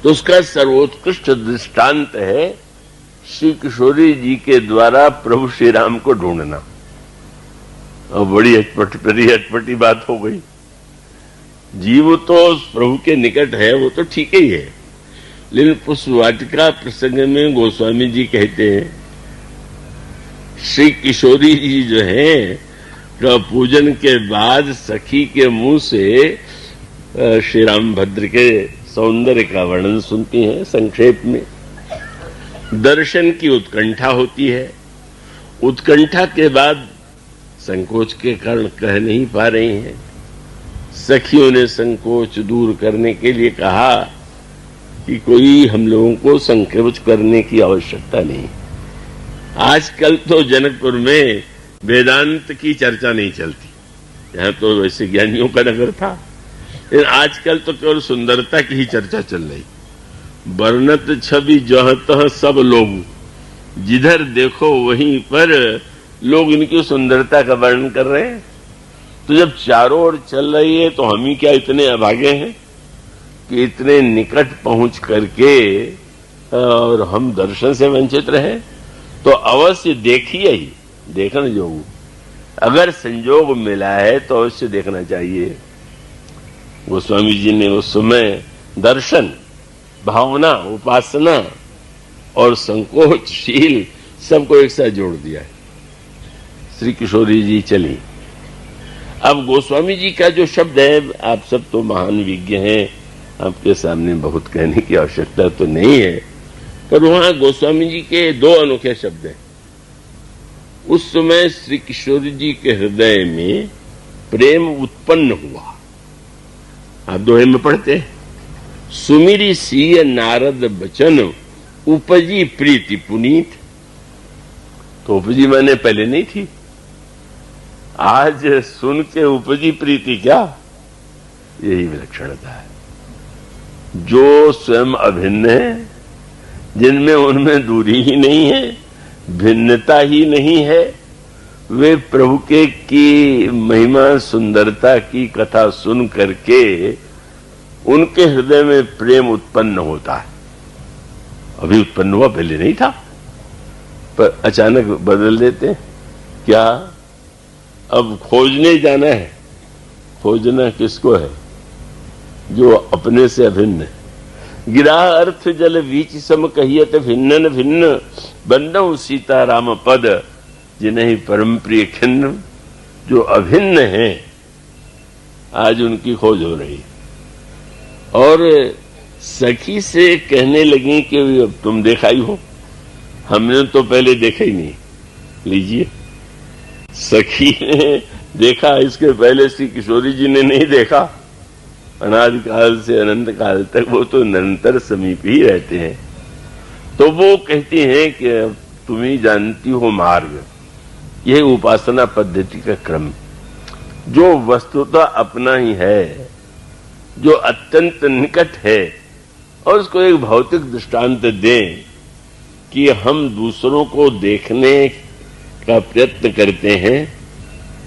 तो उसका सर्वोत्कृष्ट दृष्टांत है श्री किशोरी जी के द्वारा प्रभु श्री राम को ढूंढना। और बड़ी अटपटी बात हो गई। जीव तो प्रभु के निकट है, वो तो ठीक ही है, लेकिन पुष्प वाटिका प्रसंग में गोस्वामी जी कहते हैं श्री किशोरी जी जो है का पूजन के बाद सखी के मुंह से श्री रामभद्र के सौंदर्य का वर्णन सुनती हैं। संक्षेप में दर्शन की उत्कंठा होती है। उत्कंठा के बाद संकोच के कारण कह नहीं पा रही हैं। सखियों ने संकोच दूर करने के लिए कहा कि कोई हम लोगों को संकोच करने की आवश्यकता नहीं। आजकल तो जनकपुर में वेदांत की चर्चा नहीं चलती, यहां तो वैसे ज्ञानियों का नगर था, लेकिन आजकल तो केवल सुंदरता की ही चर्चा चल रही। वर्णत छवि जहां तहां सब लोग, जिधर देखो वहीं पर लोग इनकी सुंदरता का वर्णन कर रहे हैं। तो जब चारों ओर चल रही है तो हम ही क्या इतने अभागे हैं कि इतने निकट पहुंच करके और हम दर्शन से वंचित रहे। तो अवश्य देखिए ही, देखना जो अगर संजोग मिला है तो अवश्य देखना चाहिए। गोस्वामी जी ने उस समय दर्शन, भावना, उपासना और संकोचशील सबको एक साथ जोड़ दिया है। श्री किशोरी जी चली। अब गोस्वामी जी का जो शब्द है, आप सब तो महान विज्ञ हैं, आपके सामने बहुत कहने की आवश्यकता तो नहीं है, पर वहां गोस्वामी जी के दो अनोखे शब्द हैं। उस समय श्री किशोरी जी के हृदय में प्रेम उत्पन्न हुआ। आप दोहे में पढ़ते हैं, सुमिरी सीय नारद बचन उपजी प्रीति पुनीत। तो उपजी मैंने पहले नहीं थी, आज सुन के उपजी प्रीति क्या, यही विलक्षणता है। जो स्वयं अभिन्न है, जिनमें उनमें दूरी ही नहीं है, भिन्नता ही नहीं है, वे प्रभु के की महिमा सुंदरता की कथा सुन करके उनके हृदय में प्रेम उत्पन्न होता है। अभी उत्पन्न हुआ, पहले नहीं था, पर अचानक बदल देते हैं। क्या अब खोजने जाना है? खोजना किसको है? जो अपने से अभिन्न है। गिरा अर्थ जल बीच सम कहियत भिन्न भिन्न, बंदौ सीता राम पद जिन्हें परम प्रिय खिन्न। जो अभिन्न है, आज उनकी खोज हो रही। और सखी से कहने लगी कि अब तुम देखा ही हो, हमने तो पहले देखा ही नहीं। लीजिए, सखी ने देखा, इसके पहले श्री किशोरी जी ने नहीं देखा। अनादिकाल से अनंत काल तक वो तो निरंतर समीप ही रहते हैं। तो वो कहती हैं कि तुम ही जानती हो मार्ग, यह उपासना पद्धति का क्रम जो वस्तुतः अपना ही है, जो अत्यंत निकट है, और उसको एक भौतिक दृष्टांत दें कि हम दूसरों को देखने का प्रयत्न करते हैं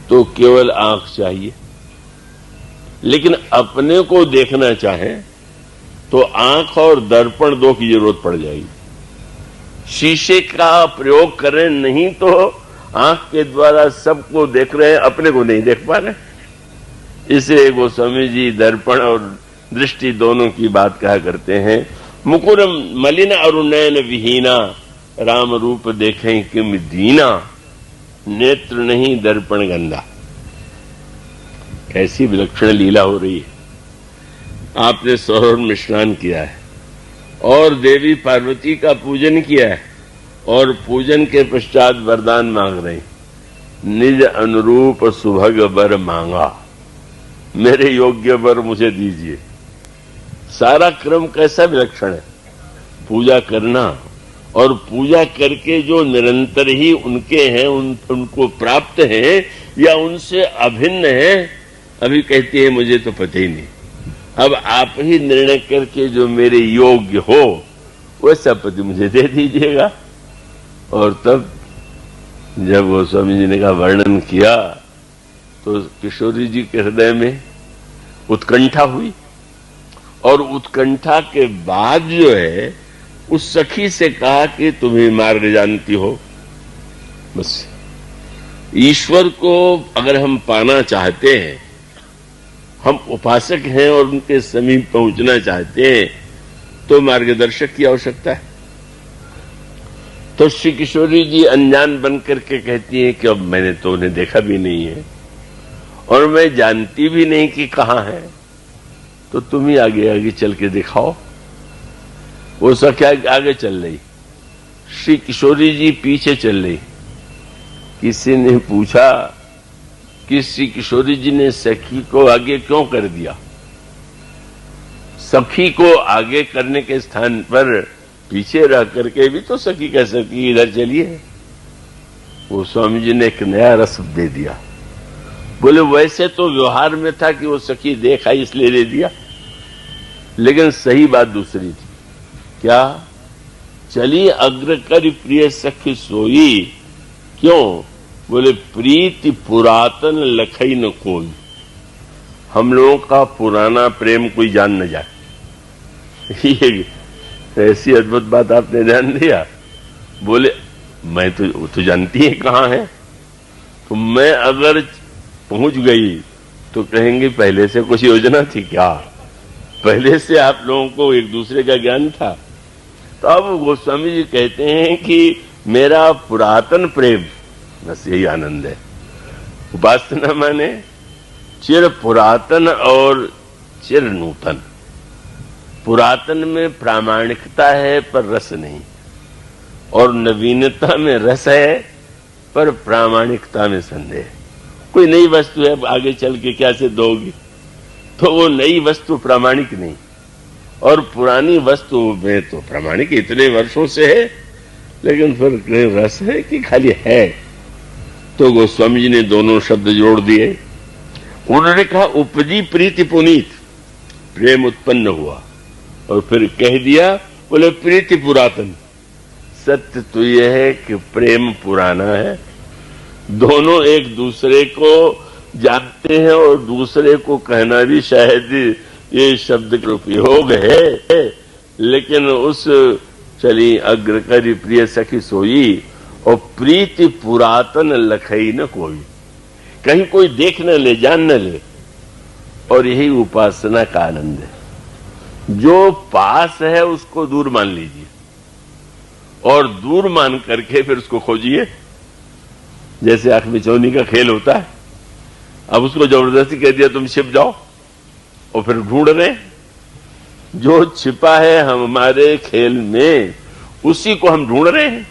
तो केवल आंख चाहिए, लेकिन अपने को देखना चाहें तो आंख और दर्पण दो की जरूरत पड़ जाएगी। शीशे का प्रयोग करें, नहीं तो आंख के द्वारा सबको देख रहे हैं, अपने को नहीं देख पा रहे। इसे गोस्वामी जी दर्पण और दृष्टि दोनों की बात कहा करते हैं। मुकुरम मलिन अरुणैन विहीना, राम रूप देखें किम दीना, नेत्र नहीं दर्पण गंदा। कैसी विलक्षण लीला हो रही है। आपने सरोवर में स्नान किया है और देवी पार्वती का पूजन किया है, और पूजन के पश्चात वरदान मांग रहे, निज अनुरूप सुभग वर मांगा, मेरे योग्य वर मुझे दीजिए। सारा क्रम कैसा विलक्षण है। पूजा करना, और पूजा करके जो निरंतर ही उनके हैं, उनको प्राप्त हैं या उनसे अभिन्न है, अभी कहती है मुझे तो पता ही नहीं। अब आप ही निर्णय करके जो मेरे योग्य हो वैसा पति मुझे दे दीजिएगा। और तब जब गोस्वामी जी ने का वर्णन किया तो किशोरी जी के हृदय में उत्कंठा हुई। और उत्कंठा के बाद जो है उस सखी से कहा कि तुम्हें मार्ग जानती हो। बस ईश्वर को अगर हम पाना चाहते हैं, हम उपासक हैं और उनके समीप पहुंचना चाहते हैं, तो मार्गदर्शक की आवश्यकता है। तो श्री किशोरी जी अनजान बन करके कहती हैं कि अब मैंने तो उन्हें देखा भी नहीं है और मैं जानती भी नहीं कि कहां है, तो तुम ही आगे आगे चल के दिखाओ। वो सखी आगे चल रही, श्री किशोरी जी पीछे चल रही। किसी ने पूछा कि श्री किशोरी जी ने सखी को आगे क्यों कर दिया? सखी को आगे करने के स्थान पर पीछे रह करके भी तो सखी कह सकती इधर चलिए। वो स्वामी जी ने एक नया रस दे दिया। बोले वैसे तो व्यवहार में था कि वो सखी देखा इसलिए दे दिया, लेकिन सही बात दूसरी थी। क्या? चली अग्र कर प्रिय सखी सोई। क्यों? बोले प्रीति पुरातन लखई न कोई। हम लोगों का पुराना प्रेम कोई जान न जाए। ये ऐसी अद्भुत बात आपने ध्यान दिया। बोले मैं तो जानती है कहां है, तो मैं अगर पहुंच गई तो कहेंगे पहले से कुछ योजना थी क्या? पहले से आप लोगों को एक दूसरे का ज्ञान था? तो अब गोस्वामी जी कहते हैं कि मेरा पुरातन प्रेम, बस यही आनंद है। उपासना माने चिर पुरातन और चिर नूतन। पुरातन में प्रामाणिकता है पर रस नहीं, और नवीनता में रस है पर प्रामाणिकता में संदेह। कोई नई वस्तु है, आगे चल के क्या सिद्ध होगी? तो वो नई वस्तु प्रामाणिक नहीं, और पुरानी वस्तु में तो प्रामाणिक इतने वर्षों से है, लेकिन फिर रस है कि खाली है? तो गोस्वामी जी ने दोनों शब्द जोड़ दिए। उन्होंने कहा उपजी प्रीति पुनीत, प्रेम उत्पन्न हुआ, और फिर कह दिया बोले प्रीति पुरातन। सत्य तो यह है कि प्रेम पुराना है, दोनों एक दूसरे को जानते हैं, और दूसरे को कहना भी शायद ये शब्द का उपयोग है, लेकिन उस चली अग्र करी प्रिय सखी सोई, और प्रीति पुरातन लखई न कोई। कहीं कोई देख न ले, जान न ले। और यही उपासना का आनंद है। जो पास है उसको दूर मान लीजिए, और दूर मान करके फिर उसको खोजिए। जैसे आंख मिचौनी का खेल होता है, अब उसको जबरदस्ती कह दिया तुम छिप जाओ, और फिर ढूंढ रहे। जो छिपा है हमारे खेल में, उसी को हम ढूंढ रहे हैं।